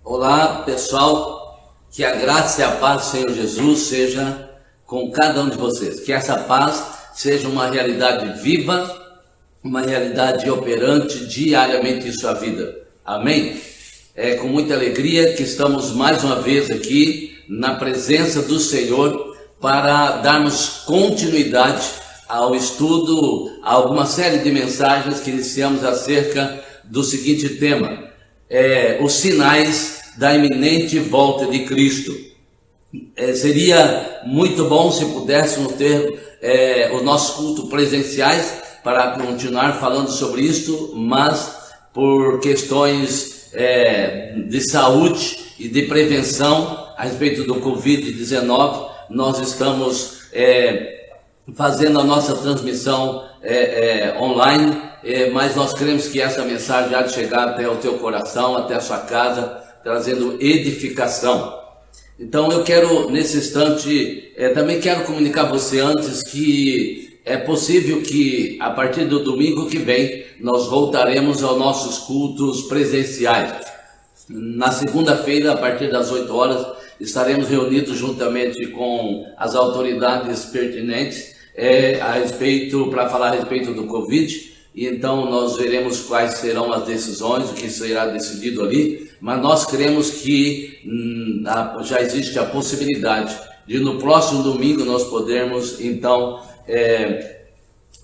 Olá pessoal, que a graça e a paz do Senhor Jesus seja com cada um de vocês, que essa paz seja uma realidade viva, uma realidade operante diariamente em sua vida, amém? É com muita alegria que estamos mais uma vez aqui na presença do Senhor para darmos continuidade ao estudo, a alguma série de mensagens que iniciamos acerca do seguinte tema: os sinais da iminente volta de Cristo. Seria muito bom se pudéssemos ter os nossos cultos presenciais para continuar falando sobre isso, mas por questões de saúde e de prevenção a respeito do Covid-19, nós estamos fazendo a nossa transmissão online, mas nós cremos que essa mensagem há de chegar até o teu coração, até a sua casa, trazendo edificação. Então eu quero, nesse instante, também quero comunicar a você antes que é possível que a partir do domingo que vem nós voltaremos aos nossos cultos presenciais. Na segunda-feira, a partir das 8 horas, estaremos reunidos juntamente com as autoridades pertinentes para falar a respeito do Covid. E então nós veremos quais serão as decisões, o que será decidido ali, mas nós cremos que já existe a possibilidade de no próximo domingo nós podermos então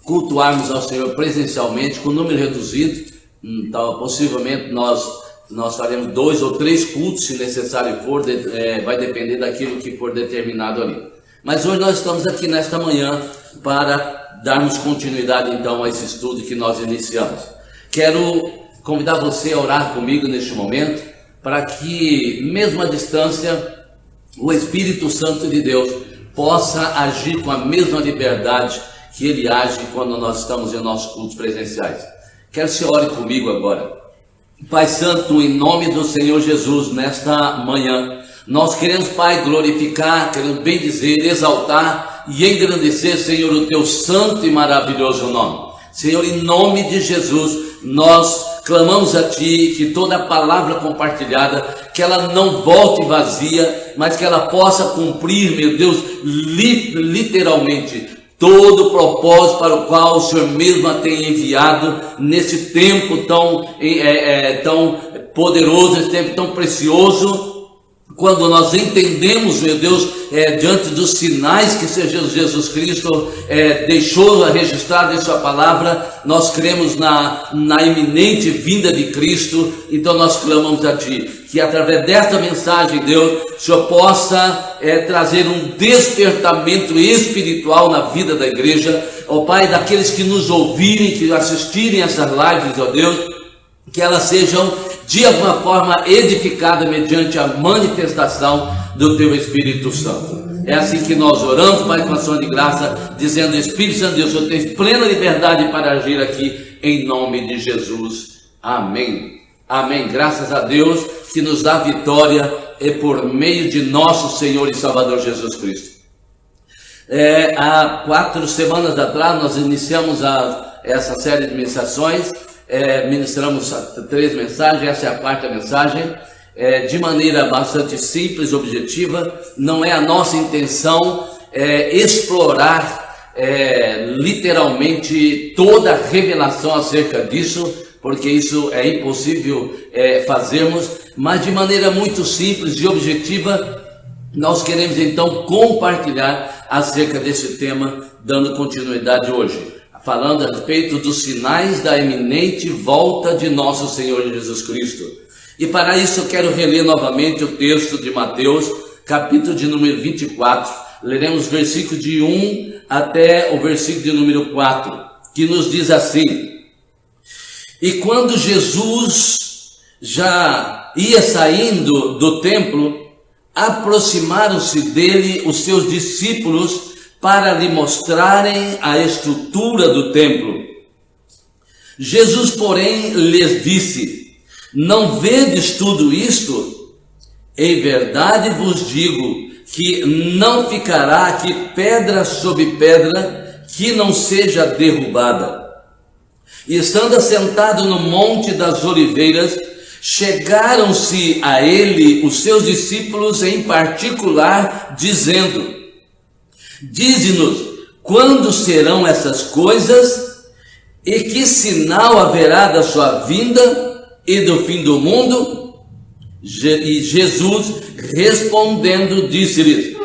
cultuarmos ao Senhor presencialmente com número reduzido. Então possivelmente nós faremos 2 ou 3 cultos se necessário for, vai depender daquilo que for determinado ali. Mas hoje nós estamos aqui nesta manhã para darmos continuidade então a esse estudo que nós iniciamos. Quero convidar você a orar comigo neste momento, para que mesmo à distância o Espírito Santo de Deus possa agir com a mesma liberdade que Ele age quando nós estamos em nossos cultos presenciais. Quero que você ore comigo agora. Pai Santo, em nome do Senhor Jesus, nesta manhã, nós queremos, Pai, glorificar, queremos bendizer, exaltar e engrandecer, Senhor, o Teu santo e maravilhoso nome. Senhor, em nome de Jesus, nós clamamos a Ti que toda palavra compartilhada, que ela não volte vazia, mas que ela possa cumprir, meu Deus, literalmente, todo o propósito para o qual o Senhor mesmo a tem enviado nesse tempo tão poderoso, esse tempo tão precioso. Quando nós entendemos, meu Deus, diante dos sinais que Jesus Cristo deixou registrado em sua palavra, nós cremos na iminente vinda de Cristo. Então nós clamamos a Ti, que através desta mensagem, Deus, o Senhor possa trazer um despertamento espiritual na vida da igreja, ó Pai, daqueles que nos ouvirem, que assistirem essas lives, ó Deus, que elas sejam de alguma forma edificada mediante a manifestação do Teu Espírito Santo. É assim que nós oramos, Pai, com ação de graça, dizendo: Espírito Santo de Deus, eu tenho plena liberdade para agir aqui, em nome de Jesus. Amém. Amém. Graças a Deus que nos dá vitória por meio de nosso Senhor e Salvador Jesus Cristo. Há 4 semanas atrás nós iniciamos essa série de mensações. Ministramos 3 mensagens, essa é a 4ª mensagem, de maneira bastante simples, objetiva. Não é a nossa intenção explorar literalmente toda a revelação acerca disso, porque isso é impossível fazermos, mas de maneira muito simples e objetiva, nós queremos então compartilhar acerca desse tema, dando continuidade hoje, falando a respeito dos sinais da iminente volta de nosso Senhor Jesus Cristo. E para isso eu quero reler novamente o texto de Mateus, capítulo de número 24, leremos versículo de 1 até o versículo de número 4, que nos diz assim: E quando Jesus já ia saindo do templo, aproximaram-se dele os seus discípulos, para lhe mostrarem a estrutura do templo. Jesus, porém, lhes disse: não vedes tudo isto? Em verdade vos digo que não ficará aqui pedra sobre pedra que não seja derrubada. E estando assentado no Monte das Oliveiras, chegaram-se a ele os seus discípulos em particular, dizendo: dize-nos, quando serão essas coisas? E que sinal haverá da sua vinda e do fim do mundo? E Jesus, respondendo, disse-lhes: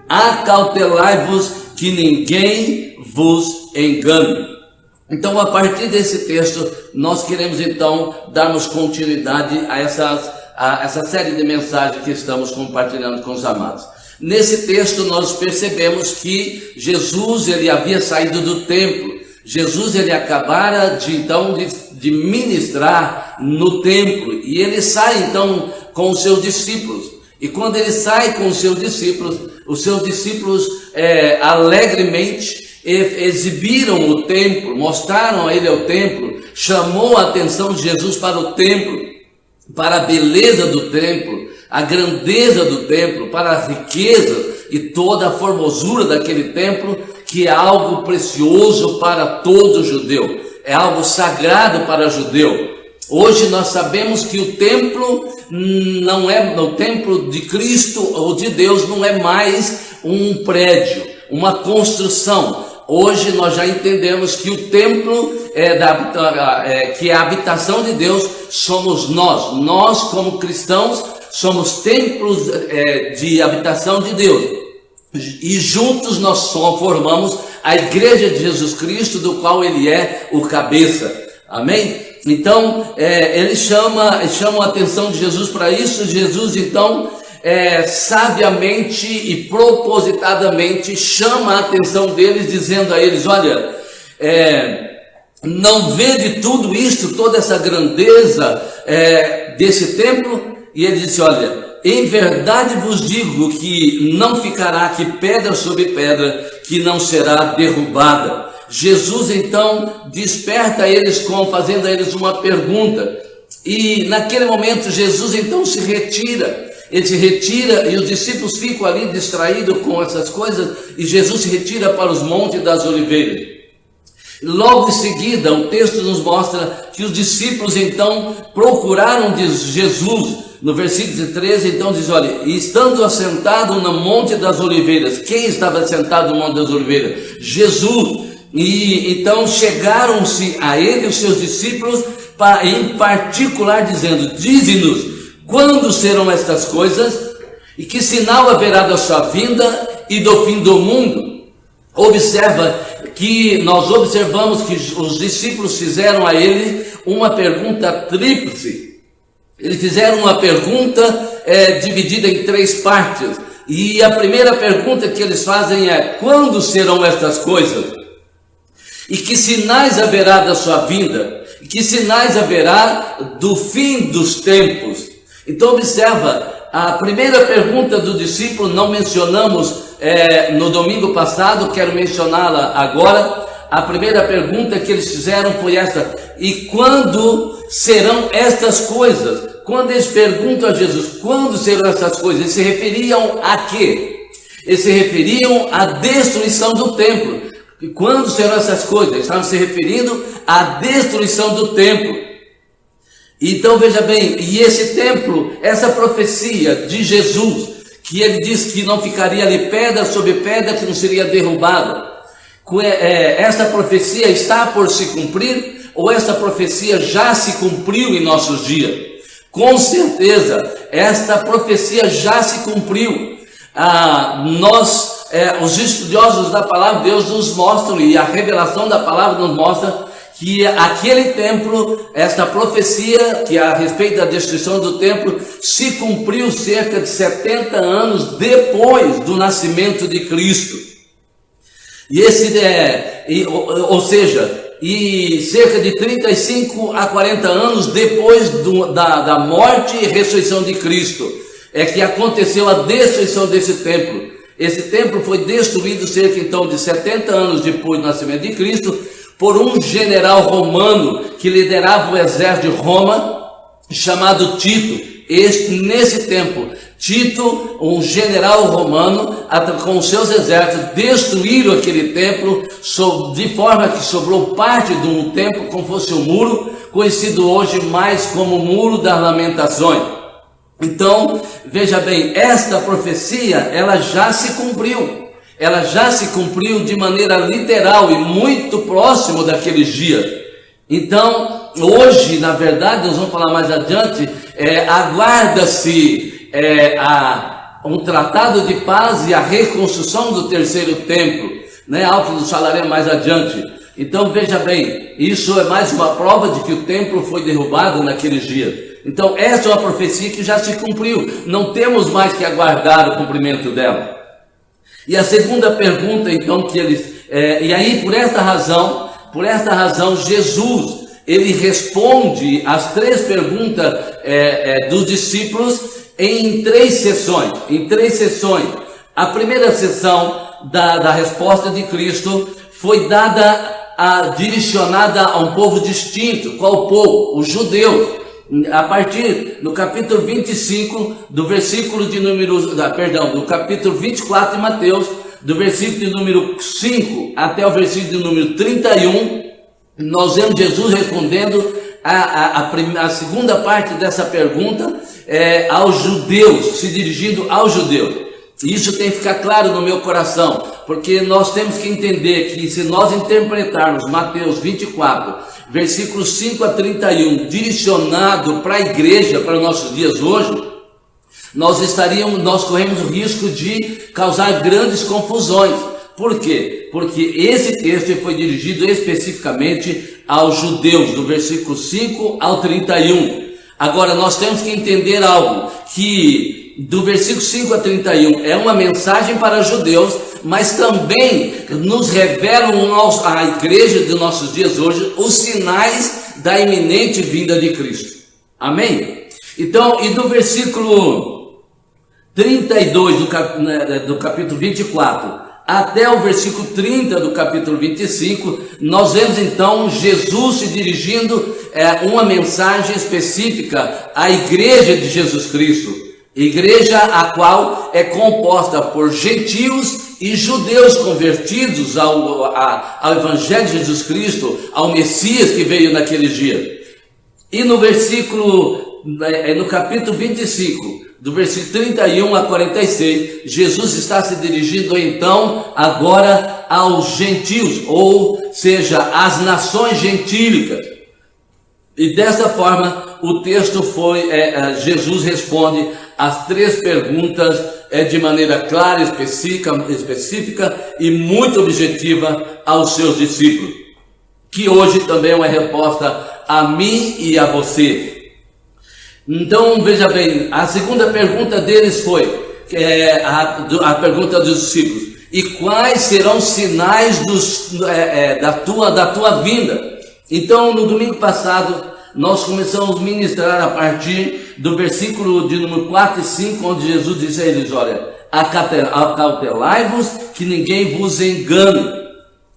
acautelai-vos que ninguém vos engane. Então, a partir desse texto, nós queremos então darmos continuidade a essa série de mensagens que estamos compartilhando com os amados. Nesse texto nós percebemos que Jesus, ele havia saído do templo. Jesus, ele acabara de ministrar no templo, e ele sai então com os seus discípulos. E quando ele sai com os seus discípulos alegremente exibiram o templo, mostraram a ele o templo, chamou a atenção de Jesus para o templo, para a beleza do templo, a grandeza do templo, para a riqueza e toda a formosura daquele templo, que é algo precioso para todo judeu, é algo sagrado para judeu. Hoje nós sabemos que o templo o templo de Cristo ou de Deus não é mais um prédio, uma construção. Hoje nós já entendemos que o templo que é a habitação de Deus somos nós. Nós, como cristãos, somos templos de habitação de Deus. E juntos nós formamos a igreja de Jesus Cristo, do qual ele é o cabeça. Amém? Então, eles chamam a atenção de Jesus para isso. Jesus, então, sabiamente e propositadamente chama a atenção deles, dizendo a eles: olha, não vede tudo isto, toda essa grandeza desse templo? E ele disse: olha, em verdade vos digo que não ficará aqui pedra sobre pedra que não será derrubada. Jesus então desperta eles fazendo a eles uma pergunta, e naquele momento Jesus então se retira. Ele se retira e os discípulos ficam ali distraídos com essas coisas, e Jesus se retira para os Montes das Oliveiras. Logo em seguida, o texto nos mostra que os discípulos então procuraram de Jesus. No versículo 13, então diz: olha, e estando assentado no Monte das Oliveiras. Quem estava assentado no Monte das Oliveiras? Jesus. E então chegaram-se a ele os seus discípulos, em particular, dizendo: dize-nos, quando serão estas coisas? E que sinal haverá da sua vinda e do fim do mundo? Nós observamos que os discípulos fizeram a ele uma pergunta tríplice. Eles fizeram uma pergunta dividida em 3 partes. E a primeira pergunta que eles fazem é: quando serão estas coisas? E que sinais haverá da sua vinda? E que sinais haverá do fim dos tempos? Então observa, a primeira pergunta do discípulo não mencionamos no domingo passado, quero mencioná-la agora. A primeira pergunta que eles fizeram foi esta: e quando serão estas coisas? Quando eles perguntam a Jesus, quando serão estas coisas? Eles se referiam a quê? Eles se referiam à destruição do templo. E quando serão essas coisas? Eles estavam se referindo à destruição do templo. Então veja bem, e esse templo, essa profecia de Jesus, que ele disse que não ficaria ali pedra sobre pedra que não seria derrubada, esta profecia está por se cumprir, ou esta profecia já se cumpriu em nossos dias? Com certeza, esta profecia já se cumpriu. Os estudiosos da palavra de Deus nos mostram, e a revelação da palavra nos mostra, que aquele templo, esta profecia que a respeito da destruição do templo, se cumpriu cerca de 70 anos depois do nascimento de Cristo. E cerca de 35 a 40 anos depois da morte e ressurreição de Cristo, é que aconteceu a destruição desse templo. Esse templo foi destruído cerca então de 70 anos depois do nascimento de Cristo, por um general romano que liderava o exército de Roma, chamado Tito. Nesse tempo, Tito, um general romano, com seus exércitos, destruíram aquele templo, de forma que sobrou parte de um templo, como fosse um muro, conhecido hoje mais como Muro das Lamentações. Então, veja bem, esta profecia, ela já se cumpriu. Ela já se cumpriu de maneira literal e muito próximo daqueles dias. Então, hoje, na verdade, nós vamos falar mais adiante, aguarda-se um tratado de paz e a reconstrução do terceiro templo, né? Algo que nos falaremos mais adiante. Então, veja bem, isso é mais uma prova de que o templo foi derrubado naqueles dias. Então, essa é uma profecia que já se cumpriu. Não temos mais que aguardar o cumprimento dela. E a segunda pergunta, então, que eles... e aí, por esta razão, Jesus, ele responde as três perguntas dos discípulos em três sessões. A primeira sessão da resposta de Cristo foi direcionada a um povo distinto. Qual povo? Os judeus. A partir do capítulo 25, do capítulo 24 de Mateus, do versículo de número 5 até o versículo de número 31, nós vemos Jesus respondendo a segunda parte dessa pergunta aos judeus, se dirigindo aos judeus. Isso tem que ficar claro no meu coração, porque nós temos que entender que se nós interpretarmos Mateus 24, versículos 5 a 31, direcionado para a igreja, para os nossos dias hoje, nós corremos o risco de causar grandes confusões. Por quê? Porque esse texto foi dirigido especificamente aos judeus, do versículo 5 ao 31. Agora, nós temos que entender algo, que do versículo 5 a 31 é uma mensagem para judeus, mas também nos revelam à igreja de nossos dias hoje os sinais da iminente vinda de Cristo. Amém? Então, e do versículo 32 do capítulo 24 até o versículo 30 do capítulo 25, nós vemos então Jesus se dirigindo uma mensagem específica à igreja de Jesus Cristo, igreja a qual é composta por gentios e judeus convertidos ao evangelho de Jesus Cristo, ao Messias que veio naquele dia. E no capítulo 25, do versículo 31 a 46, Jesus está se dirigindo então agora aos gentios, ou seja, às nações gentílicas. E dessa forma o texto Jesus responde as três perguntas de maneira clara, específica e muito objetiva aos seus discípulos, que hoje também é uma resposta a mim e a você. Então, veja bem, a segunda pergunta deles foi, a pergunta dos discípulos: e quais serão os sinais da tua vinda? Então, no domingo passado, nós começamos a ministrar a partir do versículo de número 4 e 5, onde Jesus disse a eles: olha, acautelai-vos que ninguém vos engane.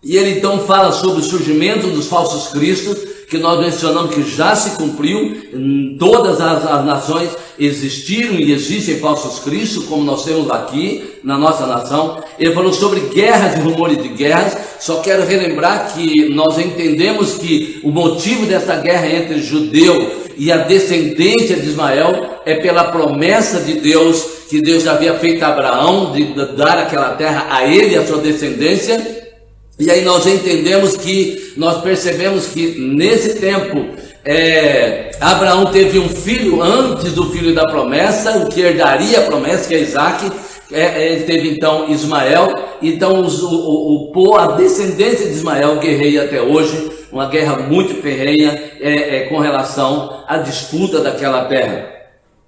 E ele então fala sobre o surgimento dos falsos cristos, que nós mencionamos que já se cumpriu. Em todas as nações existiram e existem falsos cristos, como nós temos aqui na nossa nação. Ele falou sobre guerras e rumores de guerras. Só quero relembrar que nós entendemos que o motivo dessa guerra entre judeu e a descendência de Ismael é pela promessa de Deus, que Deus havia feito a Abraão, de dar aquela terra a ele e a sua descendência. E aí nós percebemos que nesse tempo Abraão teve um filho antes do filho da promessa, o que herdaria a promessa, que é Isaac. Ele teve então Ismael. Então a descendência de Ismael guerreia até hoje, uma guerra muito ferrenha com relação à disputa daquela terra.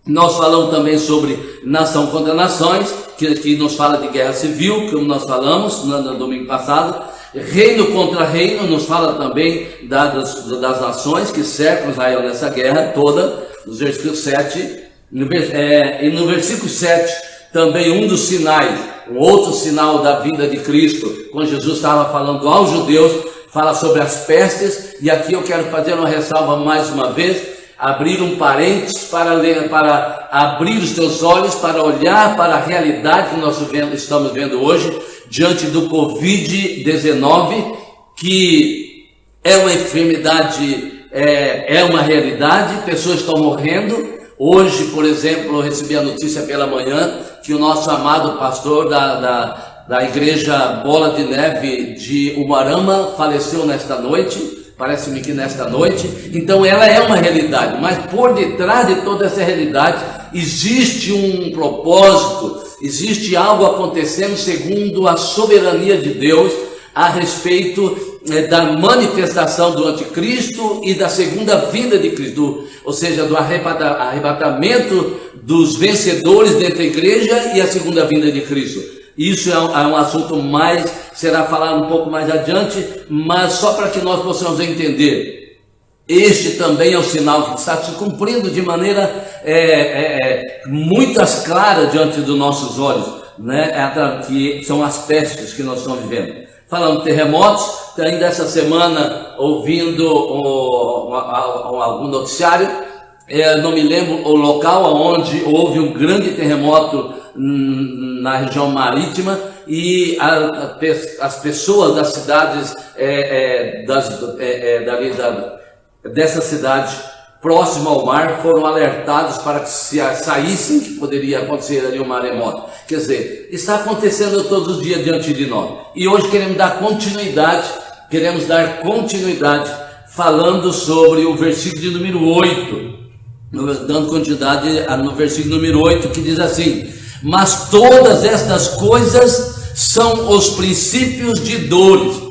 Nós falamos também sobre nação contra nações, que nos fala de guerra civil, como nós falamos no domingo passado. Reino contra reino, nos fala também das nações que cercam Israel nessa guerra toda, nos versículos 7. E no versículo 7, também um dos sinais um outro sinal da vinda de Cristo, quando Jesus estava falando aos judeus, fala sobre as pestes, e aqui eu quero fazer uma ressalva mais uma vez, abrir um parênteses para abrir os teus olhos, para olhar para a realidade que nós estamos vendo hoje, diante do Covid-19, que é uma enfermidade, é uma realidade, pessoas estão morrendo. Hoje, por exemplo, eu recebi a notícia pela manhã que o nosso amado pastor da igreja Bola de Neve de Umuarama faleceu nesta noite, parece-me que nesta noite. Então ela é uma realidade, mas por detrás de toda essa realidade existe um propósito, existe algo acontecendo segundo a soberania de Deus a respeito da manifestação do anticristo e da segunda vinda de Cristo, ou seja, do arrebatamento dos vencedores dentro da igreja e a segunda vinda de Cristo. Isso é um assunto mais, será falado um pouco mais adiante, mas só para que nós possamos entender, este também é um sinal que está se cumprindo de maneira muito clara diante dos nossos olhos, né? Que são as pestes que nós estamos vivendo. Falando de terremotos, ainda essa semana ouvindo algum noticiário, não me lembro o local onde houve um grande terremoto na região marítima, e as pessoas das cidades dessa cidade próxima ao mar foram alertados para que se saíssem, que poderia acontecer ali um maremoto. Quer dizer, está acontecendo todos os dias diante de nós, e hoje queremos dar continuidade falando sobre o versículo de número 8, dando continuidade no versículo número 8, que diz assim: mas todas estas coisas são os princípios de dores.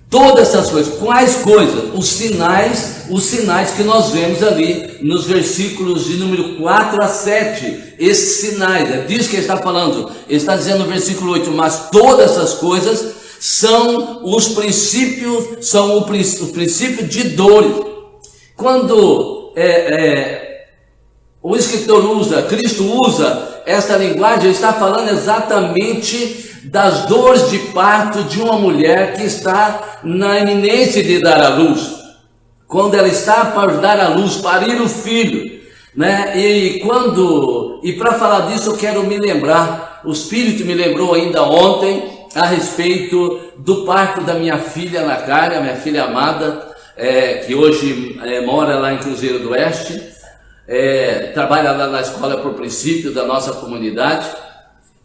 Todas essas coisas, quais coisas? Os sinais que nós vemos ali nos versículos de número 4 a 7, esses sinais, é disso que ele está falando. Ele está dizendo no versículo 8, mas todas essas coisas são os princípios, o princípio de dores. Quando o escritor Cristo usa esta linguagem, ele está falando exatamente das dores de parto de uma mulher que está na iminência de dar à luz, quando ela está para dar à luz, parir o filho, né? E para falar disso eu quero me lembrar, o Espírito me lembrou ainda ontem a respeito do parto da minha filha na carne, a minha filha amada, que hoje mora lá em Cruzeiro do Oeste, trabalha lá na escola por princípio da nossa comunidade.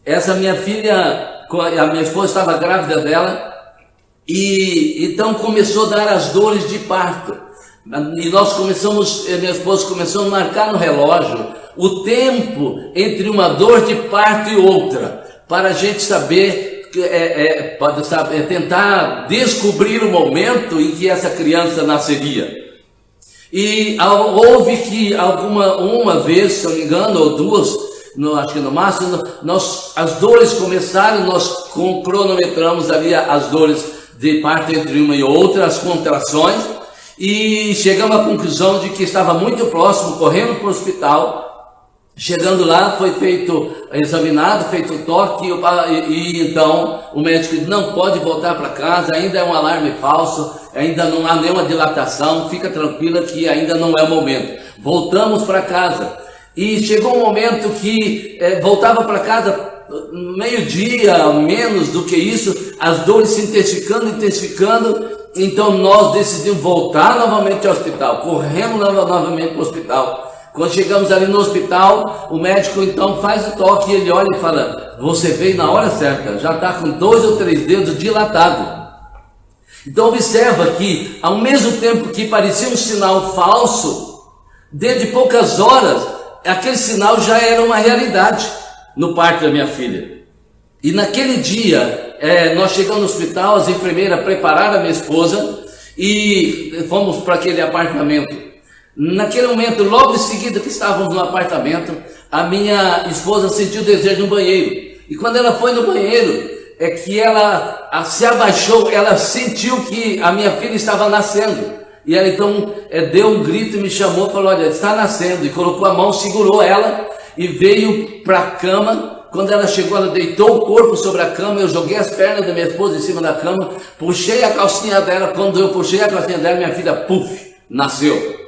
Essa minha filha, a minha esposa estava grávida dela, e então começou a dar as dores de parto, e minha esposa começou a marcar no relógio o tempo entre uma dor de parto e outra, para a gente saber, tentar descobrir o momento em que essa criança nasceria. E houve que uma vez, se eu não me engano, ou duas, acho que no máximo, as dores começaram, nós cronometramos ali as dores de parto entre uma e outra, as contrações, e chegamos à conclusão de que estava muito próximo, correndo para o hospital. Chegando lá, foi examinado, feito o toque, e então o médico disse: não pode voltar para casa, ainda é um alarme falso, ainda não há nenhuma dilatação, fica tranquila que ainda não é o momento. Voltamos para casa, e chegou um momento que voltava para casa, meio-dia, menos do que isso, as dores se intensificando, então nós decidimos voltar novamente ao hospital, corremos novamente para o hospital. Quando chegamos ali no hospital, o médico então faz o toque, e ele olha e fala: você veio na hora certa, já está com 2 ou 3 dedos dilatados. Então observa que, ao mesmo tempo que parecia um sinal falso, dentro de poucas horas, aquele sinal já era uma realidade no parto da minha filha. E naquele dia, nós chegamos no hospital, as enfermeiras prepararam a minha esposa e fomos para aquele apartamento. Naquele momento, logo em seguida que estávamos no apartamento, a minha esposa sentiu desejo no banheiro. E quando ela foi no banheiro, que ela se abaixou, ela sentiu que a minha filha estava nascendo. E ela então deu um grito e me chamou e falou: olha, está nascendo. E colocou a mão, segurou ela e veio para a cama. quando ela chegou, ela deitou o corpo sobre a cama, eu joguei as pernas da minha esposa em cima da cama, puxei a calcinha dela, quando eu puxei a calcinha dela, minha filha, puf, nasceu.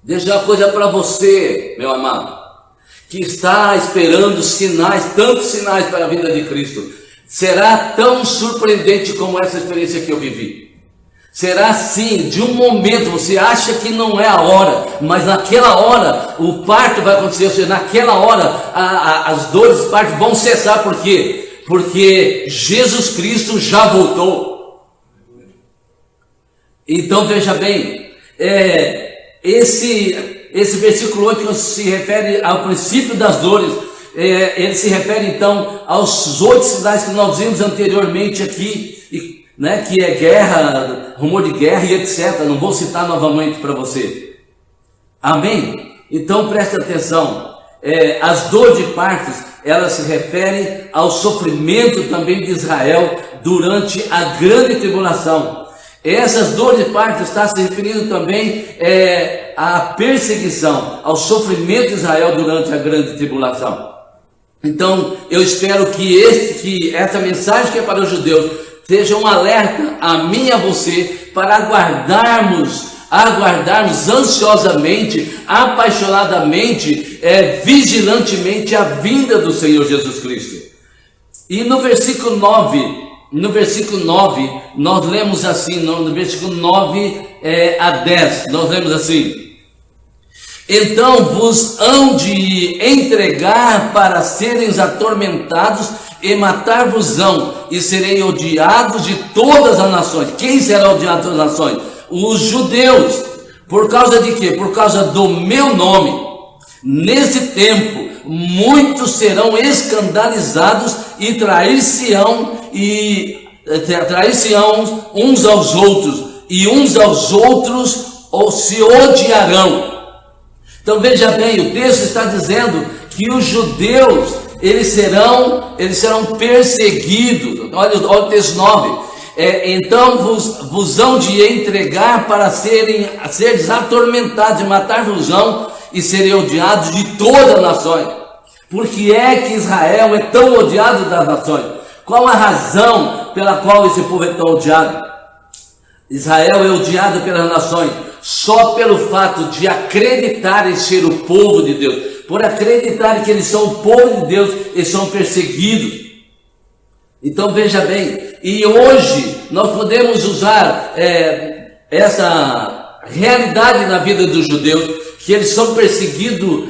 Deixa uma coisa para você, meu amado, que está esperando sinais, tantos sinais para a vinda de Cristo. Será tão surpreendente como essa experiência que eu vivi. Será assim, de um momento, você acha que não é a hora, mas naquela hora o parto vai acontecer, ou seja, naquela hora as dores de parto vão cessar. Por quê? Porque Jesus Cristo já voltou. Então veja bem, esse versículo 8 se refere ao princípio das dores, ele se refere então aos 8 sinais que nós vimos anteriormente aqui, né, que é guerra, rumor de guerra e etc. Não vou citar novamente para você. Amém? Então preste atenção. As dores de partos, elas se referem ao sofrimento também de Israel durante a grande tribulação. Essas dores de parto está se referindo também à perseguição, ao sofrimento de Israel durante a grande tribulação. Então eu espero que essa mensagem que é para os judeus seja um alerta a mim e a você para aguardarmos ansiosamente, apaixonadamente, vigilantemente a vinda do Senhor Jesus Cristo. E no versículo 9, nós lemos assim, no versículo 9 a 10, nós lemos assim: então vos hão de entregar para serem atormentados e matar-vos-ão, e serem odiados de todas as nações. Quem será odiado de todas as nações? Os judeus. Por causa de quê? Por causa do meu nome. Nesse tempo, muitos serão escandalizados e trair-se-ão uns aos outros, e uns aos outros se odiarão. Então veja bem, o texto está dizendo que os judeus eles serão perseguidos. Olha o texto 9. Então vos hão de entregar para seres atormentados e matar-vos-ão e serem odiados de todas as nações. Por que é que Israel é tão odiado das nações? Qual a razão pela qual esse povo é tão odiado? Israel é odiado pelas nações só pelo fato de acreditarem ser o povo de Deus. Por acreditarem que eles são o povo de Deus, eles são perseguidos. Então veja bem, e hoje nós podemos usar essa realidade na vida dos judeus, que eles são perseguidos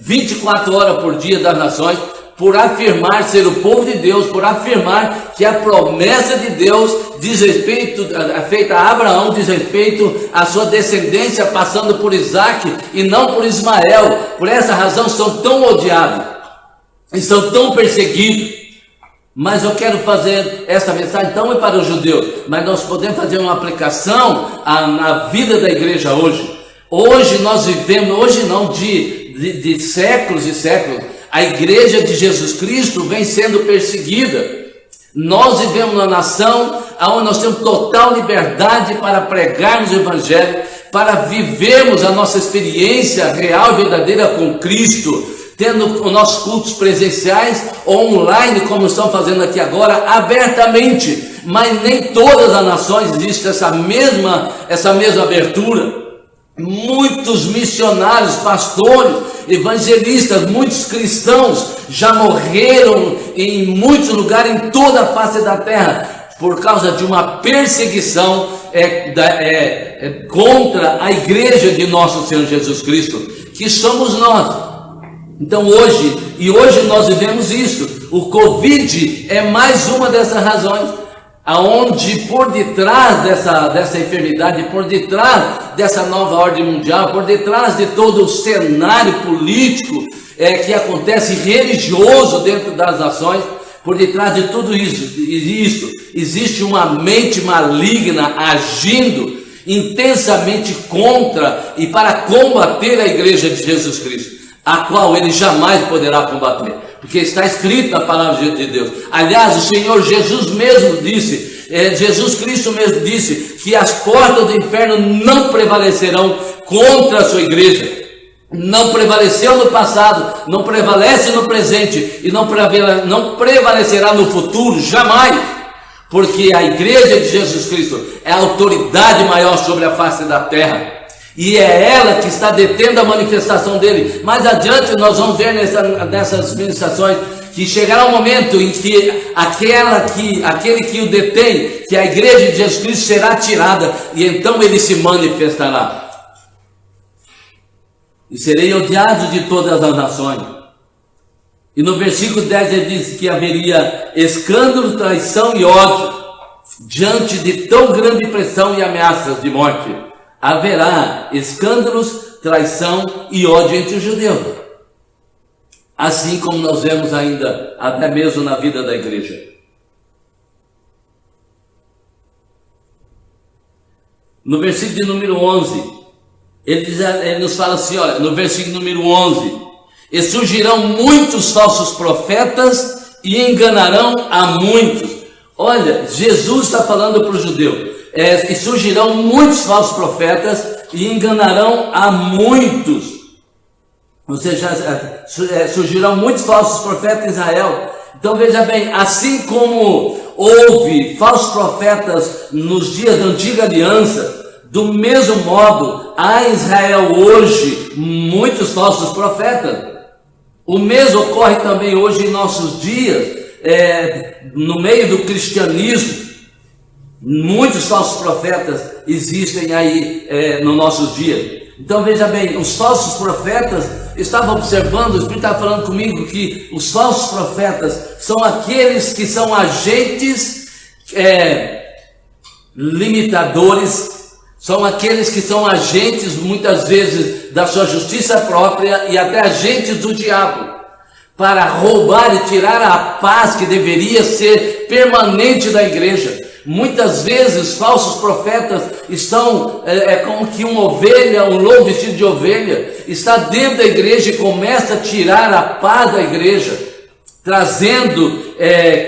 24 horas por dia das nações, por afirmar ser o povo de Deus, por afirmar que a promessa de Deus diz respeito, feita a Abraão, diz respeito à sua descendência, passando por Isaac e não por Ismael. Por essa razão são tão odiados e são tão perseguidos. Mas eu quero fazer essa mensagem, então é para os judeus, mas nós podemos fazer uma aplicação na vida da igreja hoje. Hoje nós vivemos, hoje não, de séculos e séculos, a igreja de Jesus Cristo vem sendo perseguida. Nós vivemos numa nação onde nós temos total liberdade para pregarmos o Evangelho, para vivermos a nossa experiência real e verdadeira com Cristo, tendo os nossos cultos presenciais ou online, como estão fazendo aqui agora, abertamente. Mas nem todas as nações existe essa mesma abertura. Muitos missionários, pastores, evangelistas, muitos cristãos já morreram em muitos lugares, em toda a face da terra, por causa de uma perseguição contra a igreja de nosso Senhor Jesus Cristo, que somos nós. Então hoje nós vivemos isso. O Covid é mais uma dessas razões, aonde por detrás dessa enfermidade, por detrás dessa nova ordem mundial, por detrás de todo o cenário político que acontece religioso dentro das nações, por detrás de tudo isso existe uma mente maligna agindo intensamente contra e para combater a igreja de Jesus Cristo, a qual ele jamais poderá combater, porque está escrito na palavra de Deus. Aliás, o Senhor Jesus mesmo disse, Jesus Cristo mesmo disse, que as portas do inferno não prevalecerão contra a sua igreja. não prevaleceu no passado, não prevalece no presente e não prevalecerá no futuro, jamais, porque a igreja de Jesus Cristo é a autoridade maior sobre a face da terra, e é ela que está detendo a manifestação dele. Mais adiante nós vamos ver nessas ministrações que chegará um momento em que aquele que o detém, que a igreja de Jesus Cristo, será tirada, e então ele se manifestará. E serei odiado de todas as nações. E no versículo 10 ele diz que haveria escândalo, traição e ódio. Diante de tão grande pressão e ameaças de morte, haverá escândalos, traição e ódio entre os judeus. Assim como nós vemos ainda, até mesmo na vida da igreja. No versículo de número 11, ele nos fala assim, olha, no versículo número 11, e surgirão muitos falsos profetas e enganarão a muitos. Olha, Jesus está falando para o judeu, e surgirão muitos falsos profetas e enganarão a muitos. Ou seja, surgirão muitos falsos profetas em Israel. Então veja bem, assim como houve falsos profetas nos dias da antiga aliança, do mesmo modo, há em Israel hoje muitos falsos profetas. O mesmo ocorre também hoje em nossos dias, no meio do cristianismo. Muitos falsos profetas existem aí nos nossos dias. Então veja bem, os falsos profetas, estava observando, o Espírito estava falando comigo que os falsos profetas são aqueles que são agentes limitadores, são aqueles que são agentes, muitas vezes, da sua justiça própria e até agentes do diabo, para roubar e tirar a paz que deveria ser permanente da igreja. Muitas vezes, falsos profetas estão, como que uma ovelha, um lobo vestido de ovelha, está dentro da igreja e começa a tirar a paz da igreja, trazendo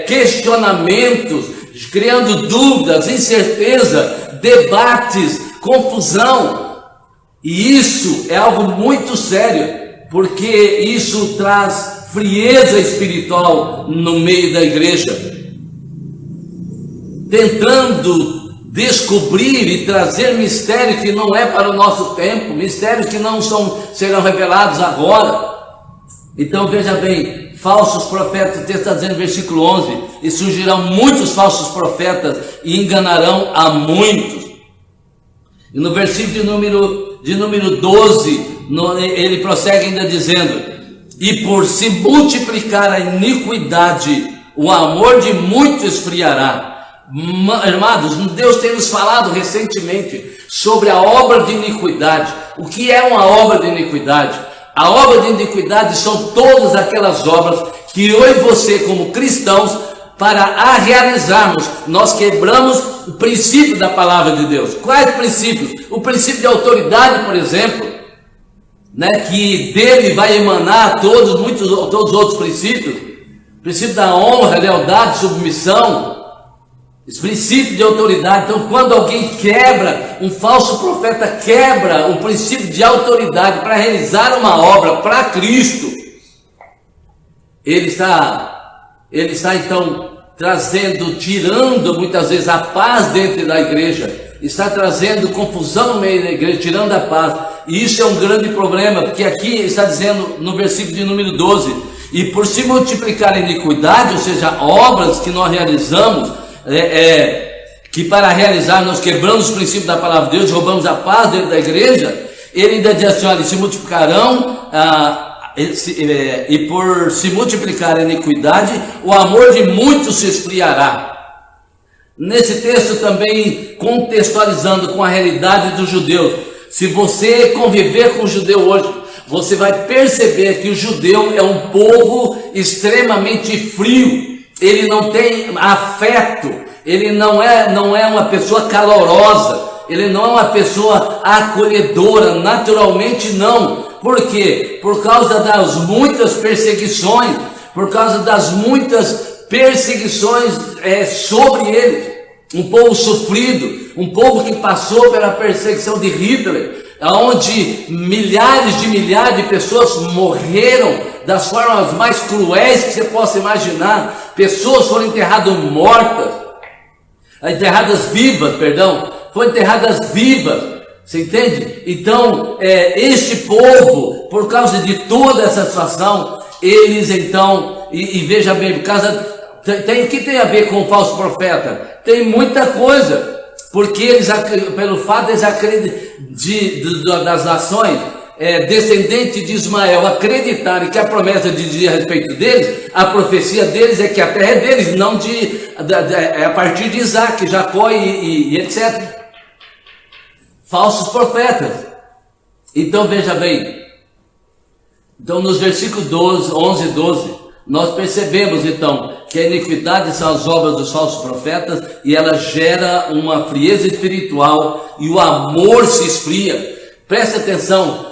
questionamentos, criando dúvidas, incerteza, debates, confusão. E isso é algo muito sério, porque isso traz frieza espiritual no meio da igreja, tentando descobrir e trazer mistério que não é para o nosso tempo, mistérios que não serão revelados agora. Então veja bem, falsos profetas, o texto está dizendo no versículo 11, e surgirão muitos falsos profetas e enganarão a muitos. E no versículo de número 12, ele prossegue ainda dizendo, e por se multiplicar a iniquidade, o amor de muitos esfriará. Amados, Deus tem nos falado recentemente sobre a obra de iniquidade. O que é uma obra de iniquidade? A obra de iniquidade são todas aquelas obras que eu e você, como cristãos, para a realizarmos, nós quebramos o princípio da palavra de Deus. Quais princípios? O princípio de autoridade, por exemplo, que dele vai emanar todos os outros princípios. O princípio da honra, lealdade, submissão. Esse princípio de autoridade. Então, quando alguém quebra, um falso profeta quebra o princípio de autoridade para realizar uma obra para Cristo, ele está então tirando muitas vezes a paz dentro da igreja, está trazendo confusão no meio da igreja, tirando a paz. E isso é um grande problema, porque aqui está dizendo no versículo de número 12, e por se multiplicar a iniquidade, ou seja, obras que nós realizamos, que para realizar nós quebramos os princípios da palavra de Deus, roubamos a paz dentro da igreja, ele ainda diz assim, olha, se multiplicarão, e por se multiplicar a iniquidade, o amor de muitos se esfriará. Nesse texto também contextualizando com a realidade dos judeus, se você conviver com o judeu hoje, você vai perceber que o judeu é um povo extremamente frio. Ele não tem afeto, ele não é uma pessoa calorosa, ele não é uma pessoa acolhedora, naturalmente não. Por quê? Por causa das muitas perseguições, sobre eles. Um povo sofrido, um povo que passou pela perseguição de Hitler, onde milhares de pessoas morreram das formas mais cruéis que você possa imaginar. Pessoas foram enterradas foram enterradas vivas, você entende? Então, este povo, por causa de toda essa situação, eles então, e veja bem, por causa, o que tem a ver com o falso profeta? Tem muita coisa, porque eles, pelo fato de eles das nações, descendente de Ismael, acreditarem que a promessa dizia a respeito deles, a profecia deles é que a terra é deles, não é a partir de Isaac, Jacó e etc. Falsos profetas. Então veja bem, então nos versículos 11 e 12, nós percebemos então que a iniquidade são as obras dos falsos profetas, e ela gera uma frieza espiritual, e o amor se esfria. Preste atenção,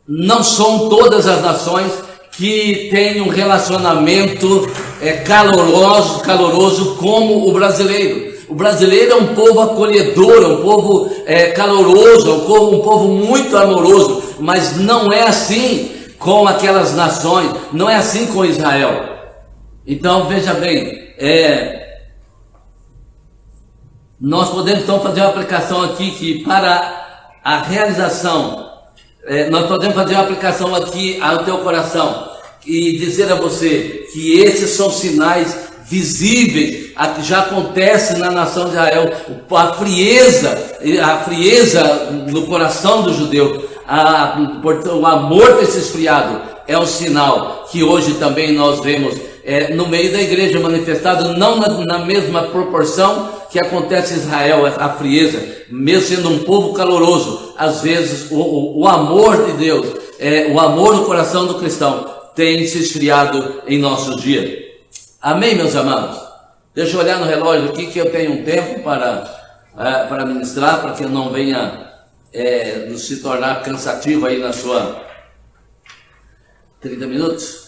não são todas as nações que têm um relacionamento caloroso como o brasileiro. O brasileiro é um povo acolhedor, é um povo caloroso, é um povo muito amoroso, mas não é assim com aquelas nações, não é assim com Israel. Então veja bem, nós podemos então fazer uma aplicação aqui que para a realização, nós podemos fazer uma aplicação aqui ao teu coração e dizer a você que esses são sinais visíveis, que já acontece na nação de Israel, a frieza no coração do judeu, o amor ter se esfriado, é um sinal que hoje também nós vemos no meio da igreja manifestado, não na mesma proporção que acontece em Israel, a frieza, mesmo sendo um povo caloroso, às vezes o amor de Deus, o amor no coração do cristão tem se esfriado em nossos dias. Amém, meus amados? Deixa eu olhar no relógio aqui que eu tenho um tempo para ministrar, para que eu não venha se tornar cansativo aí na sua 30 minutos.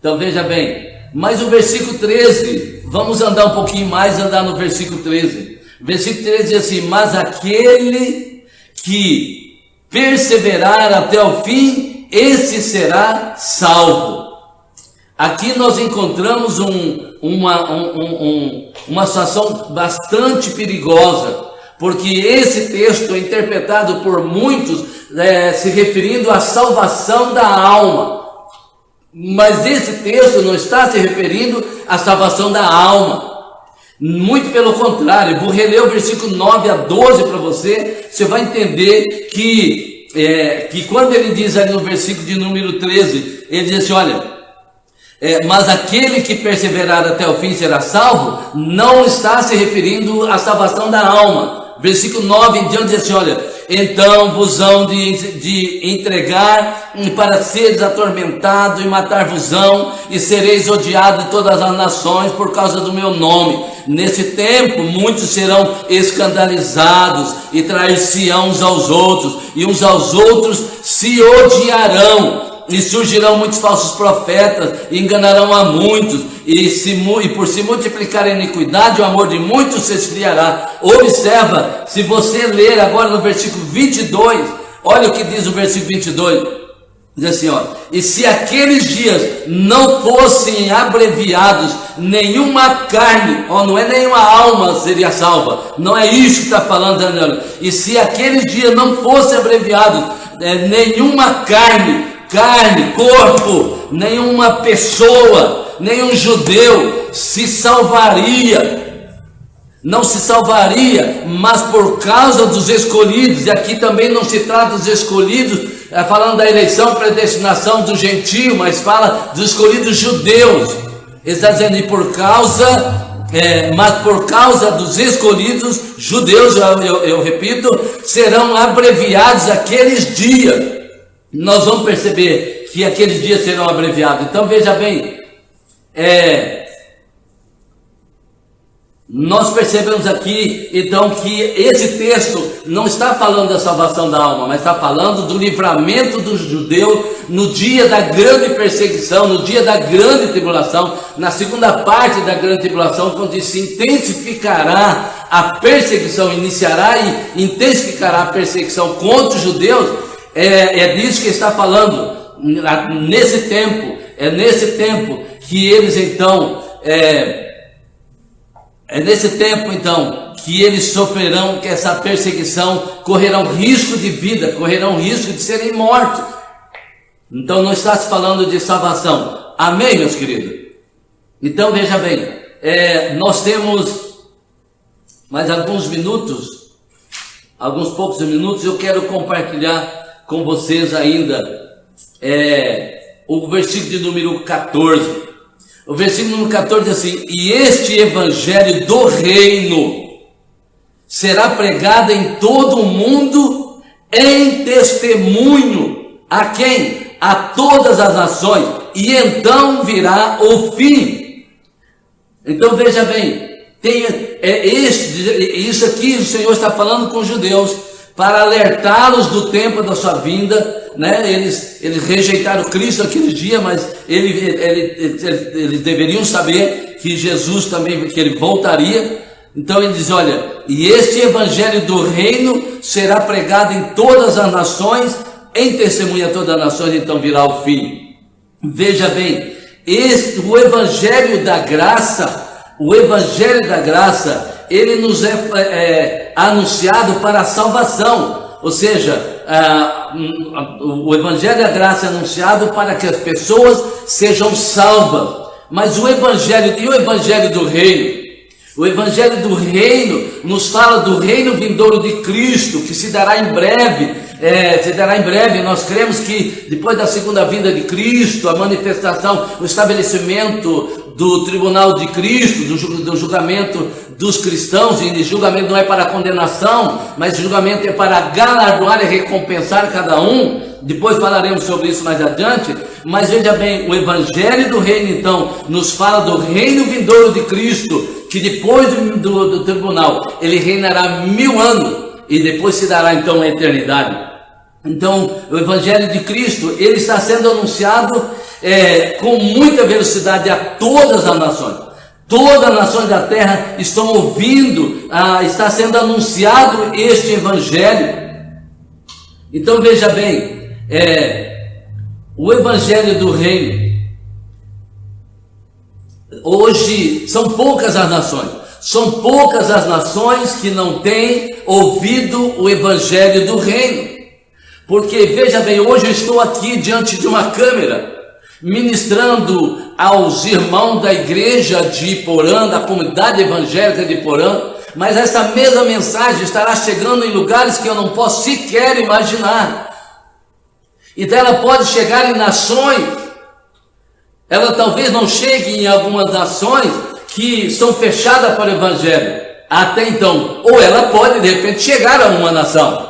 Então veja bem, mas o versículo 13, vamos andar um pouquinho mais, andar no versículo 13. Versículo 13 diz assim: mas aquele que perseverar até o fim, esse será salvo. Aqui nós encontramos uma situação bastante perigosa, porque esse texto é interpretado por muitos se referindo à salvação da alma. Mas esse texto não está se referindo à salvação da alma. Muito pelo contrário, vou reler o versículo 9 a 12 para você. Você vai entender que quando ele diz ali no versículo de número 13, ele diz assim, olha, mas aquele que perseverar até o fim será salvo, não está se referindo à salvação da alma. Versículo 9 em diante diz assim, olha, então vos hão de entregar para seres atormentados e matar-vos-ão, e sereis odiados de todas as nações por causa do meu nome. Nesse tempo muitos serão escandalizados e trair-se-ão uns aos outros, e uns aos outros se odiarão. E surgirão muitos falsos profetas, e enganarão a muitos, e por se multiplicar a iniquidade, o amor de muitos se esfriará. Observa, se você ler agora no versículo 22, olha o que diz o versículo 22, diz assim, ó, e se aqueles dias não fossem abreviados, nenhuma carne, não é nenhuma alma seria salva, não é isso que está falando, Daniel. E se aqueles dias não fossem abreviados, nenhuma carne, corpo, nenhuma pessoa, nenhum judeu se salvaria, não se salvaria, mas por causa dos escolhidos, e aqui também não se trata dos escolhidos, falando da eleição, predestinação do gentio, mas fala dos escolhidos judeus. Ele está dizendo, e por causa, mas por causa dos escolhidos judeus, eu repito, serão abreviados aqueles dias. Nós vamos perceber que aqueles dias serão abreviados. Então veja bem, Nós percebemos aqui, então, que esse texto não está falando da salvação da alma, mas está falando do livramento do judeu no dia da grande perseguição, no dia da grande tribulação, na segunda parte da grande tribulação, quando se intensificará a perseguição, iniciará e intensificará a perseguição contra os judeus. É disso que está falando, nesse tempo, é nesse tempo que eles então... É nesse tempo, então, que eles sofrerão que essa perseguição, correrão risco de vida, correrão risco de serem mortos. Então não está se falando de salvação. Amém, meus queridos? Então veja bem, nós temos mais alguns poucos minutos, eu quero compartilhar com vocês ainda o versículo de número 14. O versículo número 14 diz assim: e este evangelho do reino será pregado em todo o mundo em testemunho. A quem? A todas as nações. E então virá o fim. Então veja bem, isso aqui o Senhor está falando com os judeus, para alertá-los do tempo da sua vinda, né? Eles rejeitaram Cristo naquele dia, mas eles deveriam saber que Jesus também, que ele voltaria. Então ele diz: olha, e este evangelho do reino será pregado em todas as nações, em testemunha a todas as nações, então virá o fim. Veja bem, o evangelho da graça, ele nos é anunciado para a salvação, ou seja, o evangelho da graça é anunciado para que as pessoas sejam salvas. Mas o evangelho do reino? O evangelho do reino nos fala do reino vindouro de Cristo, que se dará em breve. Nós cremos que depois da segunda vinda de Cristo, a manifestação, o estabelecimento do tribunal de Cristo, do julgamento dos cristãos, e julgamento não é para condenação, mas julgamento é para galardoar e recompensar cada um. Depois falaremos sobre isso mais adiante. Mas veja bem, o evangelho do reino então nos fala do reino vindouro de Cristo, que depois do tribunal ele reinará 1000 anos e depois se dará então a eternidade. Então o evangelho de Cristo, ele está sendo anunciado com muita velocidade a todas as nações. Todas as nações da terra estão ouvindo, está sendo anunciado este evangelho. Então veja bem, o evangelho do reino, hoje são poucas as nações que não têm ouvido o evangelho do reino. Porque veja bem, hoje eu estou aqui diante de uma câmera, ministrando aos irmãos da igreja de Iporã, da comunidade evangélica de Iporã, mas essa mesma mensagem estará chegando em lugares que eu não posso sequer imaginar. Então ela pode chegar em nações, ela talvez não chegue em algumas nações que são fechadas para o evangelho até então, ou ela pode de repente chegar a uma nação.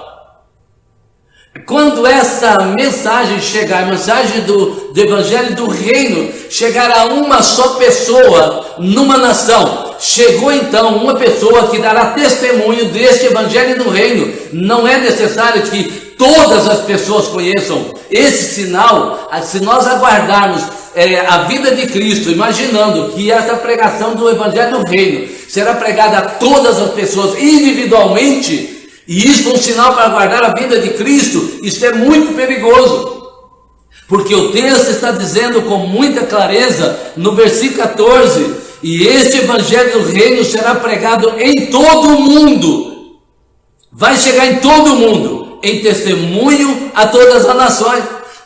Quando essa mensagem chegar, a mensagem do evangelho do reino chegar a uma só pessoa numa nação, chegou então uma pessoa que dará testemunho deste evangelho do reino. Não é necessário que todas as pessoas conheçam esse sinal. Se nós aguardarmos a vida de Cristo, imaginando que essa pregação do evangelho do reino será pregada a todas as pessoas individualmente, e isso é um sinal para guardar a vida de Cristo, isso é muito perigoso, porque o texto está dizendo com muita clareza no versículo 14: e este evangelho do reino será pregado em todo o mundo, vai chegar em todo o mundo, em testemunho a todas as nações.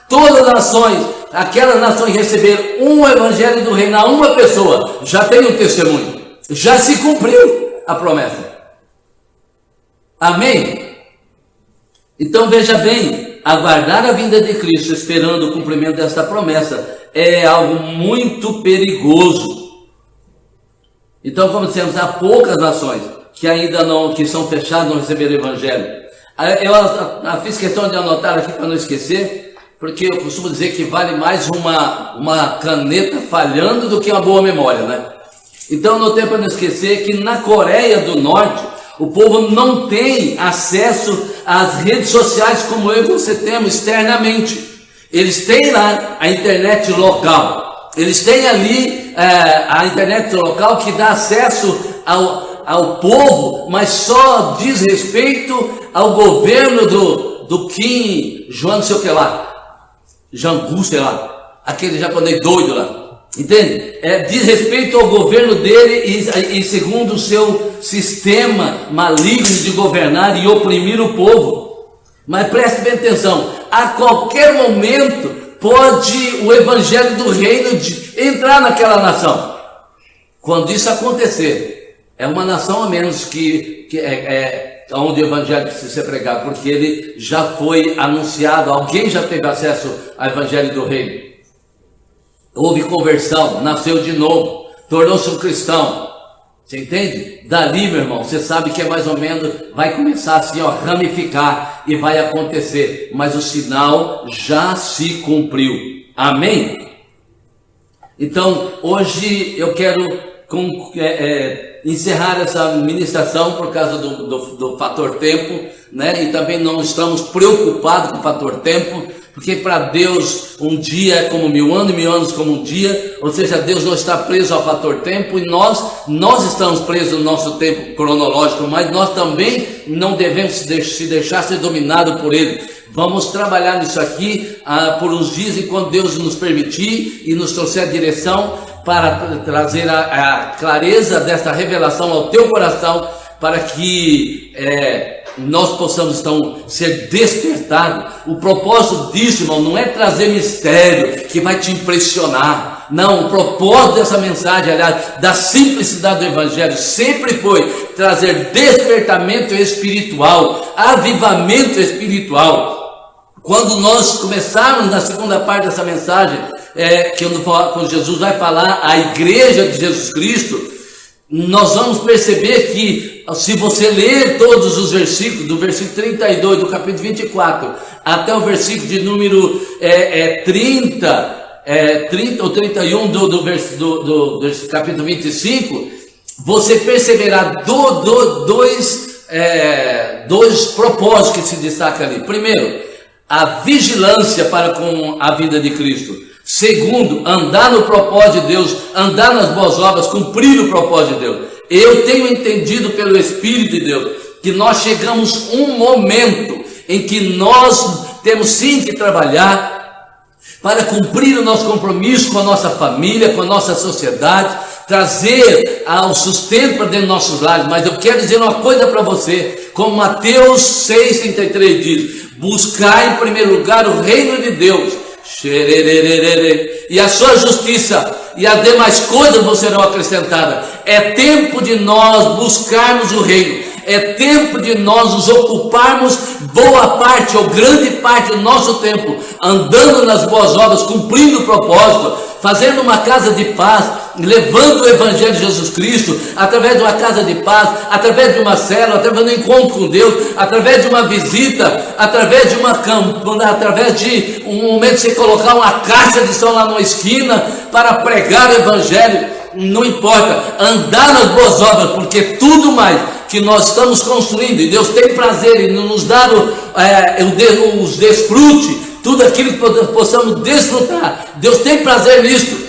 Todas as nações, aquelas nações que receberam um evangelho do reino a uma pessoa, já tem um testemunho, já se cumpriu a promessa. Amém? Então veja bem, aguardar a vinda de Cristo esperando o cumprimento dessa promessa é algo muito perigoso. Então, como dissemos, há poucas nações que ainda não, que são fechadas, não receberam o evangelho. Eu fiz questão de anotar aqui para não esquecer, porque eu costumo dizer que vale mais uma caneta falhando do que uma boa memória, né? Então não tem para não esquecer que na Coreia do Norte o povo não tem acesso às redes sociais como eu e você temos externamente. Eles têm lá a internet local, eles têm ali a internet local que dá acesso ao povo, mas só diz respeito ao governo do Kim Jong, não sei o que lá, Jong-un, sei lá, aquele japonês doido lá. Entende? Diz respeito ao governo dele e segundo o seu sistema maligno de governar e oprimir o povo. Mas preste bem atenção, a qualquer momento pode o evangelho do reino entrar naquela nação. Quando isso acontecer, é uma nação a menos que onde o evangelho precisa ser pregado, porque ele já foi anunciado, alguém já teve acesso ao evangelho do reino. Houve conversão, nasceu de novo, tornou-se um cristão. Você entende? Dali, meu irmão, você sabe que é mais ou menos, vai começar assim, ó, ramificar e vai acontecer. Mas o sinal já se cumpriu. Amém? Então, hoje eu quero encerrar essa ministração por causa do fator tempo, né? E também não estamos preocupados com o fator tempo, porque para Deus um dia é como 1000 anos e 1000 anos como um dia, ou seja, Deus não está preso ao fator tempo e nós estamos presos no nosso tempo cronológico, mas nós também não devemos se deixar ser dominado por ele. Vamos trabalhar nisso aqui por uns dias, enquanto Deus nos permitir e nos trouxer a direção para trazer a clareza dessa revelação ao teu coração, para que nós possamos então ser despertados. O propósito disso, irmão, não é trazer mistério que vai te impressionar. Não, o propósito dessa mensagem, aliás, da simplicidade do evangelho, sempre foi trazer despertamento espiritual, avivamento espiritual. Quando nós começarmos na segunda parte dessa mensagem, quando Jesus vai falar à igreja de Jesus Cristo, nós vamos perceber que, se você ler todos os versículos, do versículo 32 do capítulo 24 até o versículo de número 30 ou 31 do capítulo 25, você perceberá dois propósitos que se destacam ali. Primeiro, a vigilância para com a vida de Cristo. Segundo, andar no propósito de Deus, andar nas boas obras, cumprir o propósito de Deus. Eu tenho entendido pelo Espírito de Deus que nós chegamos um momento em que nós temos sim que trabalhar para cumprir o nosso compromisso com a nossa família, com a nossa sociedade, trazer ao sustento para dentro dos nossos lares. Mas eu quero dizer uma coisa para você, como Mateus 6,33 diz: buscar em primeiro lugar o reino de Deus, e a sua justiça, e as demais coisas vos serão acrescentadas. É tempo de nós buscarmos o reino, é tempo de nós nos ocuparmos boa parte ou grande parte do nosso tempo andando nas boas obras, cumprindo o propósito, fazendo uma casa de paz, levando o evangelho de Jesus Cristo através de uma casa de paz, através de uma célula, através de um encontro com Deus, através de uma visita, através de uma campanha, através de um momento de você colocar uma caixa de som lá numa esquina para pregar o evangelho. Não importa, andar nas boas obras, porque tudo mais que nós estamos construindo, e Deus tem prazer em nos dar os desfrute, tudo aquilo que possamos desfrutar, Deus tem prazer nisso.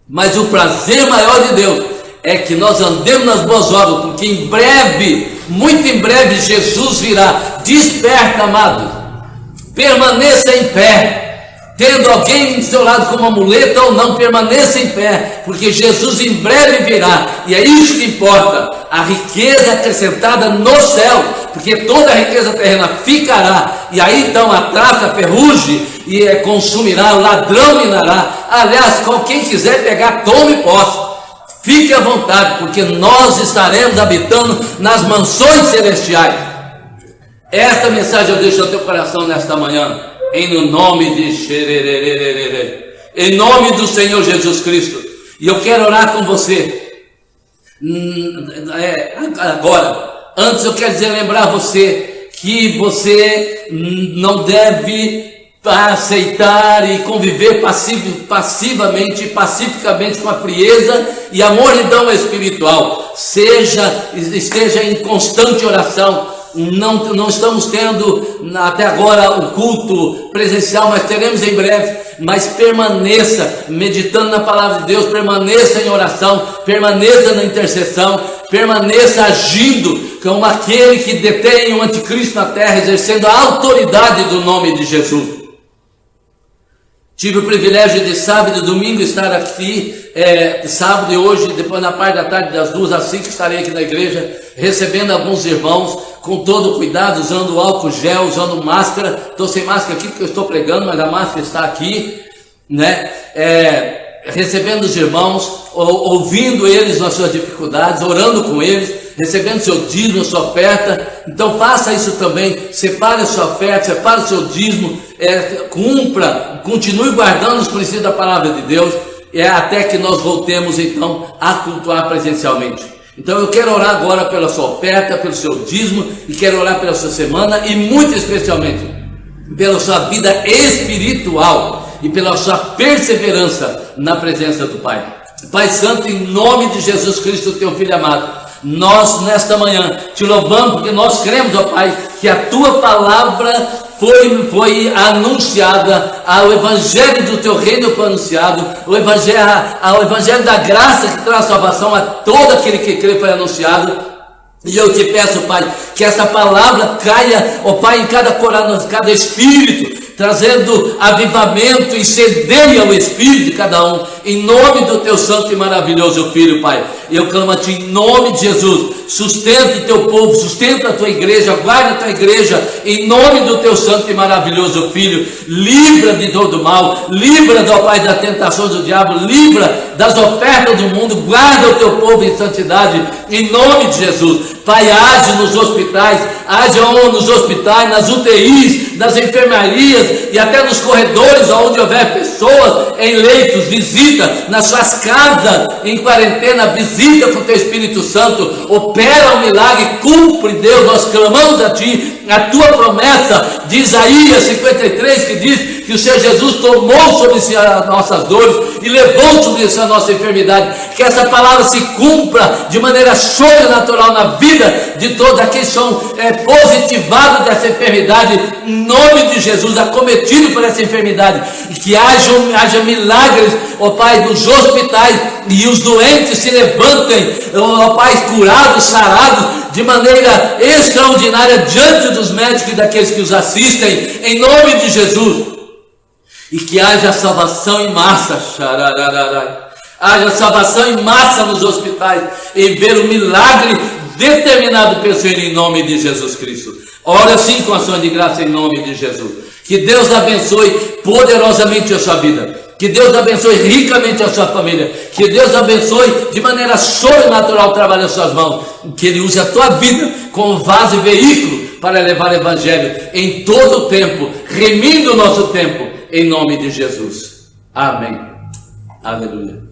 Mas o prazer maior de Deus é que nós andemos nas boas obras, porque em breve, muito em breve, Jesus virá. Desperta, amado, permaneça em pé. Tendo alguém do seu lado como uma muleta ou não, permaneça em pé, porque Jesus em breve virá, e é isso que importa, a riqueza acrescentada no céu, porque toda a riqueza terrena ficará, e aí então a traça, ferrugem e consumirá, o ladrão minará. Aliás, quem quiser pegar, tome posse, fique à vontade, porque nós estaremos habitando nas mansões celestiais. Esta mensagem eu deixo no teu coração nesta manhã, em nome do Senhor Jesus Cristo. E eu quero orar com você agora. Antes eu quero lembrar você que você não deve aceitar e conviver passivamente e pacificamente com a frieza e a mornidão espiritual. Esteja em constante oração. Não estamos tendo até agora o culto presencial, mas teremos em breve. Mas permaneça meditando na palavra de Deus, permaneça em oração, permaneça na intercessão, permaneça agindo como aquele que detém o anticristo na terra, exercendo a autoridade do nome de Jesus. Tive o privilégio de sábado e domingo estar aqui, sábado e hoje, depois na parte da tarde, das 2 às 5, estarei aqui na igreja, recebendo alguns irmãos, com todo cuidado, usando álcool gel, usando máscara. Estou sem máscara aqui porque eu estou pregando, mas a máscara está aqui, né? Recebendo os irmãos, ouvindo eles nas suas dificuldades, orando com eles, recebendo seu dízimo, sua oferta. Então faça isso também, separe a sua oferta, separe o seu dízimo, cumpra, continue guardando os princípios da palavra de Deus, até que nós voltemos então a cultuar presencialmente. Então eu quero orar agora pela sua oferta, pelo seu dízimo, e quero orar pela sua semana, e muito especialmente pela sua vida espiritual e pela sua perseverança na presença do Pai. Pai Santo, em nome de Jesus Cristo, teu Filho amado, nós nesta manhã te louvamos porque nós cremos, ó Pai, que a tua palavra foi anunciada, o evangelho do teu reino foi anunciado, o evangelho da graça que traz salvação a todo aquele que crê foi anunciado. E eu te peço, Pai, que essa palavra caia, ó Pai, em cada coração, cada espírito, trazendo avivamento, e incendeia o espírito de cada um, em nome do teu santo e maravilhoso Filho, Pai. E eu clamo a ti em nome de Jesus, sustenta o teu povo, sustenta a tua igreja, guarda a tua igreja, em nome do teu santo e maravilhoso Filho. Livra de todo mal, livra, ó Pai, das tentações do diabo, livra das ofertas do mundo, guarda o teu povo em santidade, em nome de Jesus. Pai, age nos hospitais, nas UTIs, nas enfermarias e até nos corredores onde houver pessoas em leitos. Visita nas suas casas em quarentena, visita com o teu Espírito Santo, opera o milagre, cumpre, Deus, nós clamamos a ti, a tua promessa de Isaías 53, que diz que o Senhor Jesus tomou sobre si as nossas dores e levou sobre si a nossa enfermidade. Que essa palavra se cumpra de maneira sobrenatural na vida de todos aqueles que são positivados dessa enfermidade, em nome de Jesus, acometidos por essa enfermidade, e que haja milagres, ó Pai, nos hospitais, e os doentes se levantem, ó Pai, curados, sarados, de maneira extraordinária diante dos médicos e daqueles que os assistem, em nome de Jesus. E que haja salvação em massa, haja salvação em massa nos hospitais, em ver o milagre determinado pelo Senhor, em nome de Jesus Cristo. Ora assim com ação de graça em nome de Jesus. Que Deus abençoe poderosamente a sua vida, que Deus abençoe ricamente a sua família, que Deus abençoe de maneira sobrenatural o trabalho das suas mãos, que Ele use a tua vida como vaso e veículo para levar o evangelho em todo o tempo, remindo o nosso tempo, em nome de Jesus. Amém. Aleluia.